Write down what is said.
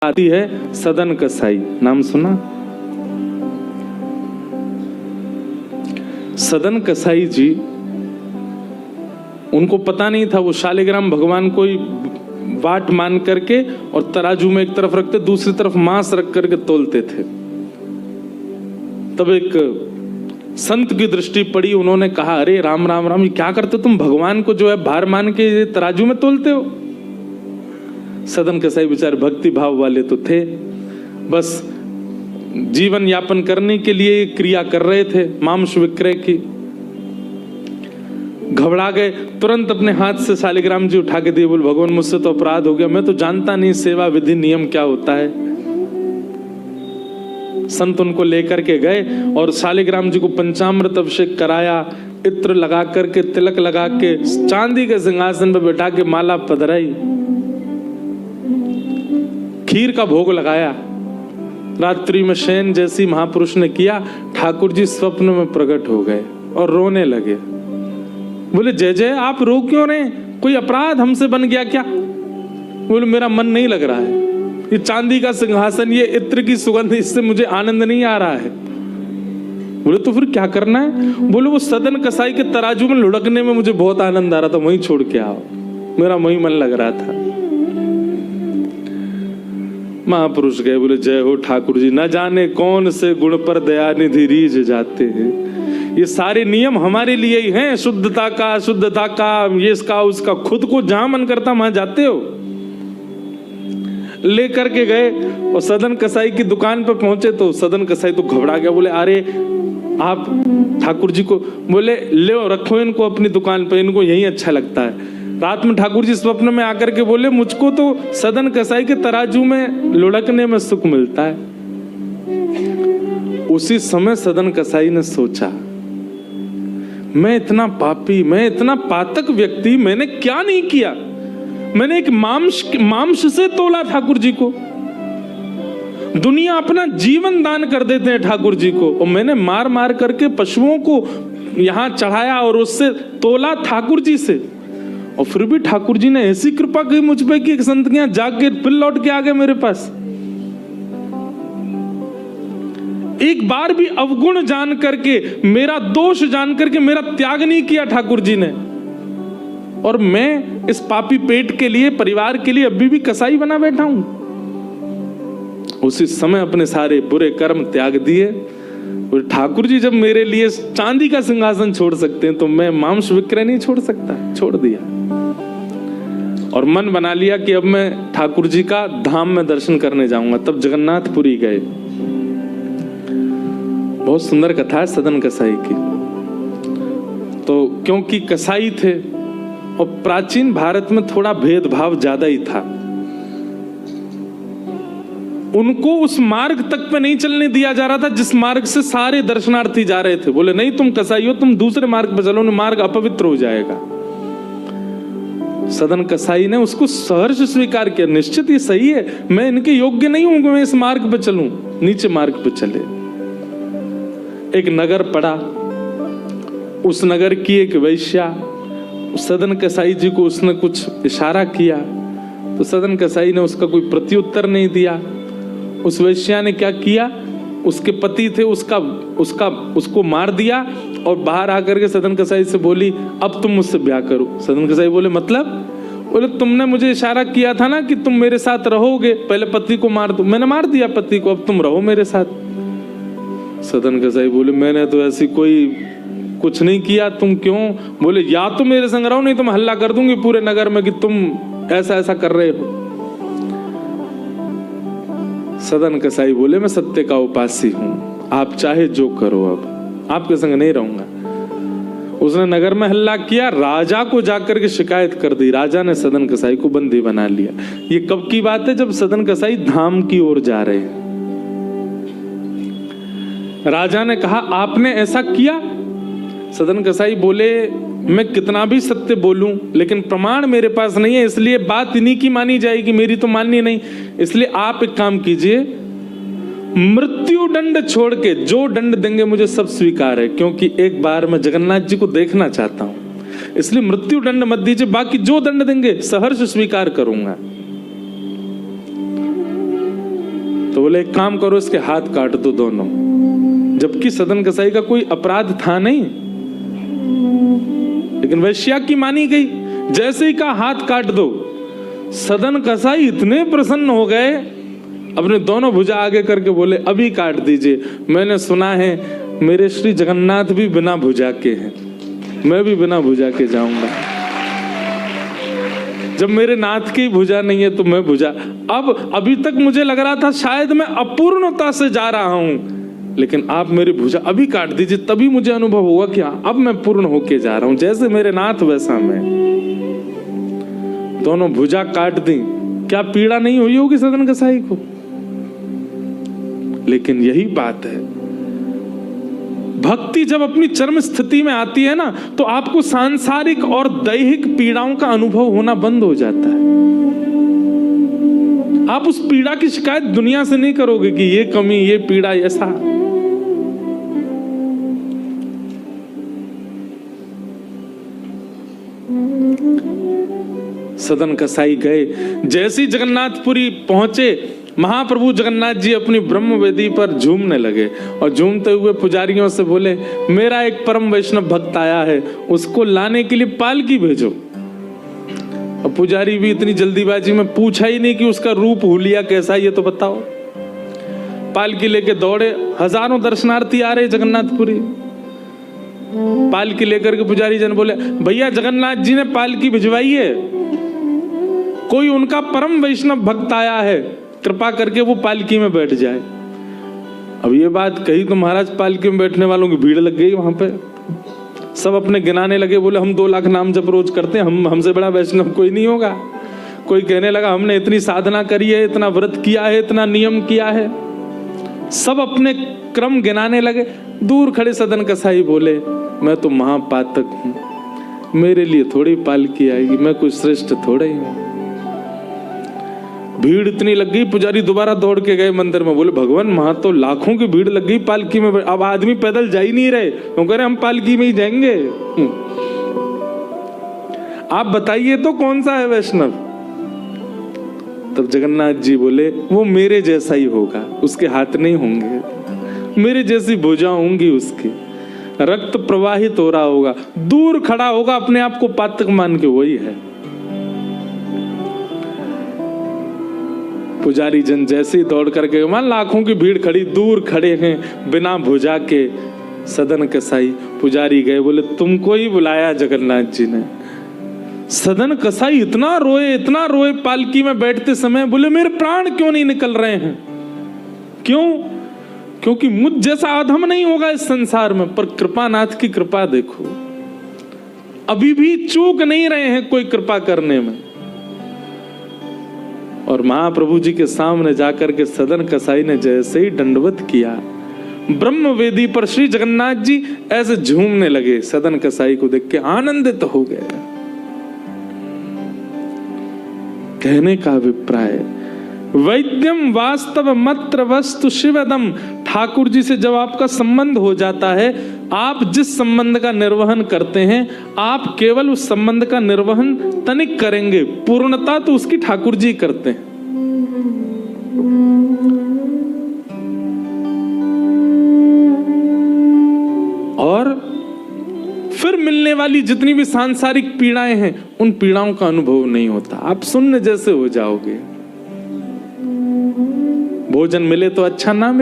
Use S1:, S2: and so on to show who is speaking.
S1: आती है सदन कसाई। नाम सुना? सदन कसाई जी, उनको पता नहीं था वो शालिग्राम भगवान को ही वाट मान करके और तराजू में एक तरफ रखते, दूसरी तरफ मांस रख करके तोलते थे। तब एक संत की दृष्टि पड़ी, उन्होंने कहा, अरे राम राम राम, ये क्या करते तुम? भगवान को जो है भार मान के तराजू में तोलते हो। सदन कसाई बेचारे भक्ति भाव वाले तो थे, बस जीवन यापन करने के लिए क्रिया कर रहे थे मांस विक्रय की। घबरा गए, तुरंत अपने हाथ से शालिग्राम जी उठा के दिए, बोले भगवान मुझसे तो अपराध हो गया, मैं तो जानता नहीं सेवा विधि नियम क्या होता है। संत उनको लेकर के गए और शालिग्राम जी को पंचामृत अभिषेक कराया, इत्र लगा करके, तिलक लगा के, चांदी के सिंहासन पर बैठा के माला पधराई, खीर का भोग लगाया। रात्रि में शयन जैसी महापुरुष ने किया, ठाकुर जी स्वप्न में प्रकट हो गए और रोने लगे। बोले जय जय, आप रो क्यों रहे? कोई अपराध हमसे बन गया क्या? बोले मेरा मन नहीं लग रहा है, ये चांदी का सिंहासन, ये इत्र की सुगंध, इससे मुझे आनंद नहीं आ रहा है। बोले तो फिर क्या करना है? बोले वो सदन कसाई के तराजू में लुढ़कने में मुझे बहुत आनंद आ रहा था, वहीं छोड़ के आओ, मेरा वहीं मन लग रहा था। महापुरुष गए, बोले जय हो ठाकुर जी, न जाने कौन से गुण पर दयानिधि रीझ जाते हैं। ये सारे नियम हमारे लिए ही हैं, शुद्धता का, अशुद्धता का, ये इसका उसका, खुद को जहां मन करता वहां जाते हो। लेकर के गए और सदन कसाई की दुकान पर पहुंचे तो सदन कसाई तो घबरा गया। बोले अरे आप ठाकुर जी को, बोले ले रखो इनको अपनी दुकान पर, इनको यही अच्छा लगता है। रात में ठाकुर जी स्वप्न में आकर के बोले मुझको तो सदन कसाई के तराजू में लुढ़कने में सुख मिलता है। उसी समय सदन कसाई ने सोचा, मैं इतना पापी, मैं इतना पातक व्यक्ति, मैंने क्या नहीं किया? मैंने एक मांस से तोला ठाकुर जी को। दुनिया अपना जीवन दान कर देते हैं ठाकुर जी को, और मैंने मार मार करके पशुओं को यहां चढ़ाया और उससे तोला ठाकुर जी से। और फिर भी ठाकुर जी ने ऐसी कृपा की मुझ पे कि एक संत के यहां जाके फिर लौट के आ गए मेरे पास। एक बार भी अवगुण जान करके, मेरा दोष जान करके मेरा त्याग नहीं किया ठाकुर जी ने। और मैं इस पापी पेट के लिए, परिवार के लिए अभी भी कसाई बना बैठा हूं। उसी समय अपने सारे बुरे कर्म त्याग दिए। और ठाकुर जी जब मेरे लिए चांदी का सिंहासन छोड़ सकते हैं तो मैं मांस विक्रय नहीं छोड़ सकता। छोड़ दिया और मन बना लिया कि अब मैं ठाकुर जी का धाम में दर्शन करने जाऊंगा। तब जगन्नाथपुरी गए। बहुत सुंदर कथा है सदन कसाई की। तो क्योंकि कसाई थे और प्राचीन भारत में थोड़ा भेदभाव ज्यादा ही था, उनको उस मार्ग तक पे नहीं चलने दिया जा रहा था जिस मार्ग से सारे दर्शनार्थी जा रहे थे। बोले नहीं तुम कसाई हो, तुम दूसरे मार्ग पे चलो, मार्ग अपवित्र हो जाएगा। सदन कसाई ने उसको सहर्ष स्वीकार किया। निश्चित ये सही है, मैं इनके योग्य नहीं हूं कि मैं इस मार्ग पे चलूं। नीचे मार्ग पे चले। एक नगर पड़ा, उस नगर की एक वैश्या, सदन कसाई जी को उसने कुछ इशारा किया तो सदन कसाई ने उसका कोई प्रत्युत्तर नहीं दिया। उस वैश्या ने क्या किया, उसके पति थे, उसको मार दिया और बाहर आकर के सदन कसाई से बोली अब तुम मुझसे ब्याह करो। सदन कसाई बोले मतलब? बोले तुमने मुझे इशारा किया था ना कि तुम मेरे साथ रहोगे, पहले पति को मार दो, मैंने मार दिया पति को, अब तुम रहो मेरे साथ। सदन कसाई बोले मैंने तो ऐसी कोई कुछ नहीं किया, तुम क्यों? बोले या तो मेरे संग रहो, नहीं तो मैं हल्ला कर दूंगी पूरे नगर में कि तुम ऐसा ऐसा कर रहे हो। सदन कसाई बोले मैं सत्य का उपासी हूं, आप चाहे जो करो, अब आपके संग नहीं रहूंगा। उसने नगर में हल्ला किया, राजा को जाकर के शिकायत कर दी। राजा ने सदन कसाई को बंदी बना लिया। ये कब की बात है? जब सदन कसाई धाम की ओर जा रहे हैं। राजा ने कहा आपने ऐसा किया? सदन कसाई बोले मैं कितना भी सत्य बोलूं लेकिन प्रमाण मेरे पास नहीं है, इसलिए बात इन्हीं की मानी जाएगी, मेरी तो माननी नहीं। इसलिए आप एक काम कीजिए, मृत्यु दंड छोड़ के जो दंड देंगे मुझे सब स्वीकार है, क्योंकि एक बार मैं जगन्नाथ जी को देखना चाहता हूं, इसलिए मृत्यु दंड मत दीजिए, बाकी जो दंड देंगे सहर्ष स्वीकार करूंगा। तो बोले एक काम करो, इसके हाथ काट दो दोनों। जबकि सदन कसाई का कोई अपराध था नहीं, लेकिन वेश्या की मानी गई। जैसे ही कहा हाथ काट दो, सदन कसाई इतने प्रसन्न हो गए, अपने दोनों भुजा आगे करके बोले अभी काट दीजिए। मैंने सुना है मेरे श्री जगन्नाथ भी बिना भुजा के हैं, मैं भी बिना भुजा के जाऊंगा। जब मेरे नाथ की भुजा नहीं है तो मैं भुजा। अब अभी तक मुझे लग रहा था शायद मैं अपूर्णता से जा रहा हूं, लेकिन आप मेरी भुजा अभी काट दीजिए, तभी मुझे अनुभव होगा कि अब मैं पूर्ण होके जा रहा हूं, जैसे मेरे नाथ वैसा मैं। दोनों भुजा काट दी। क्या पीड़ा नहीं हुई होगी सदन कसाई को? लेकिन यही बात है, भक्ति जब अपनी चरम स्थिति में आती है ना, तो आपको सांसारिक और दैहिक पीड़ाओं का अनुभव होना बंद हो जाता है। आप उस पीड़ा की शिकायत दुनिया से नहीं करोगे कि ये कमी, ये पीड़ा, ऐसा। सदन कसाई गए। जैसे ही जगन्नाथपुरी पहुंचे, महाप्रभु जगन्नाथ जी अपनी ब्रह्म वेदी पर झूमने लगे और झूमते हुए पुजारियों से बोले मेरा एक परम वैष्णव भक्त आया है, उसको लाने के लिए पालकी भेजो। और पुजारी भी इतनी जल्दीबाजी में पूछा ही नहीं कि उसका रूप हुलिया कैसा, ये तो बताओ। पालकी लेके दौड़े, हजारों दर्शनार्थी आ रहे जगन्नाथपुरी। पालकी लेकर के पुजारी जन बोले भैया जगन्नाथ जी ने पालकी भिजवाई है, कोई उनका परम वैष्णव भक्त आया है, कृपा करके वो पालकी में बैठ जाए। अब ये बात कही तो महाराज पालकी में बैठने वालों की भीड़ लग गई वहां पे। सब अपने गिनाने लगे, बोले हम 2 लाख नाम जप रोज करते हैं, हमसे बड़ा वैष्णव कोई नहीं होगा। कोई कहने लगा हमने इतनी साधना करी है, इतना व्रत किया है, इतना नियम किया है। सब अपने क्रम गिनाने लगे। दूर खड़े सदन कसाई बोले मैं तो महापातक हूं, मेरे लिए थोड़ी पालकी आएगी, मैं कोई श्रेष्ठ थोड़े ही हूं। भीड़ इतनी लग गई, पुजारी दोबारा दौड़ के गए मंदिर में, बोले भगवान वहां तो लाखों की भीड़ लग गई पालकी में, अब आदमी पैदल जा ही नहीं रहे, वो कह रहे हम पालकी में ही जाएंगे। आप बताइए तो कौन सा है वैष्णव? तब जगन्नाथ जी बोले वो मेरे जैसा ही होगा, उसके हाथ नहीं होंगे, मेरे जैसी भुजा होंगी उसकी, रक्त प्रवाहित हो रहा होगा, दूर खड़ा होगा अपने आप को पातक मान के, वही है। पुजारी जन जैसे ही दौड़ करके, मान लाखों की भीड़ खड़ी, दूर खड़े हैं बिना भुजा के सदन कसाई। पुजारी गए, बोले तुमको ही बुलाया जगन्नाथ जी ने। सदन कसाई इतना रोए पालकी में बैठते समय, बोले मेरे प्राण क्यों नहीं निकल रहे हैं? क्यों? क्योंकि मुझ जैसा अधम नहीं होगा इस संसार में। पर कृपानाथ की कृपा देखो, अभी भी चूक नहीं रहे हैं कोई कृपा करने में। और महाप्रभु जी के सामने जाकर के सदन कसाई ने जैसे ही दंडवत किया, ब्रह्म वेदी पर श्री जगन्नाथ जी ऐसे झूमने लगे। सदन कसाई को देख के आनंदित हो गए। कहने का अभिप्राय, वैद्यम वास्तव मत्र वस्तु शिवदम। ठाकुर जी से जब आपका संबंध हो जाता है, आप जिस संबंध का निर्वहन करते हैं, आप केवल उस संबंध का निर्वहन तनिक करेंगे, पूर्णता तो उसकी ठाकुर जी करते हैं। और फिर मिलने वाली जितनी भी सांसारिक पीड़ाएं हैं, उन पीड़ाओं का अनुभव नहीं होता, आप शून्य जैसे हो जाओगे। भोजन मिले तो अच्छा ना मिले